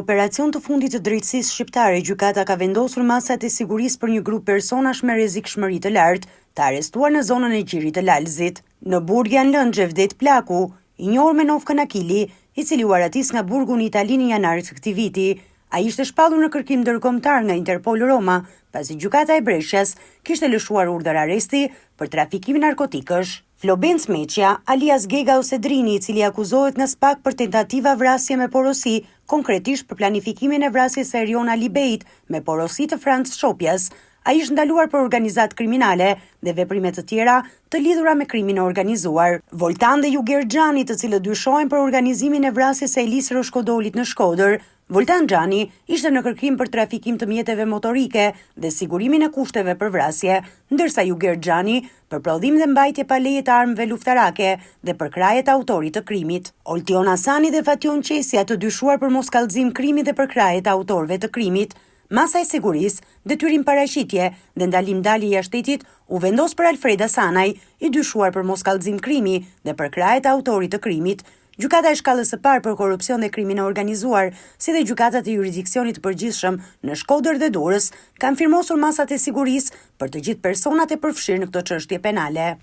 operacion të fundit të drejtësisë shqiptare, gjykata ka vendosur masat e sigurisë për një grup personash me rrezikshmëri të lartë të arrestuar në zonën e Gjirit të Lalëzit. Në burg janë lënë Xhevdet Plaku, i njohur me Novkan Akili, i cili u aratis nga burgu në Itali në janar të këtij viti. Ai ishte shpallur në kërkim ndërkombëtar nga Interpol Roma, pasi gjykata e Breshës kishte lëshuar urdhër arresti për trafikimin narkotikësh. Flobenc Meqja, alias Gega ose Drini, i cili akuzohet nga SPAK për tentativa vrasje me porosi, konkretisht për planifikimin e vrasjes së Eriona Libeit me porosi të Franc Shopjas. Ai është ndaluar për organizat kriminale dhe veprime të tjera të lidhura me krimin e organizuar. Voltan dhe Juger Xhani, të cilët dyshohen për organizimin e vrasjes së Elis Roshkodolit në Shkodër. Voltan Xhani ishte në kërkim për trafikim të mjeteve motorike dhe sigurimin e kushteve për vrasje, ndërsa Juger Xhani për prodhim dhe mbajtje pa leje të armëve luftarake dhe për kraje të autorit të krimit. Oltion Hasani dhe Fatjon Qesja, të dyshuar për moskallëzim krimi dhe për kraje të autorëve të krimit. Masa e sigurisë, detyrim paraqitje dhe ndalim dalje jashtë shtetit u vendos për Alfreda Sanaj, i dyshuar për moskallëzim krimi dhe për kraje të autorit të krimit. Gjykata e shkallës së parë për korrupsion dhe krimin e organizuar, si dhe gjykatat e jurisdiksionit të përgjithshëm në Shkodër dhe Durrës, kanë firmosur masat e sigurisë për të gjithë personat e përfshirë në këtë çështje penale.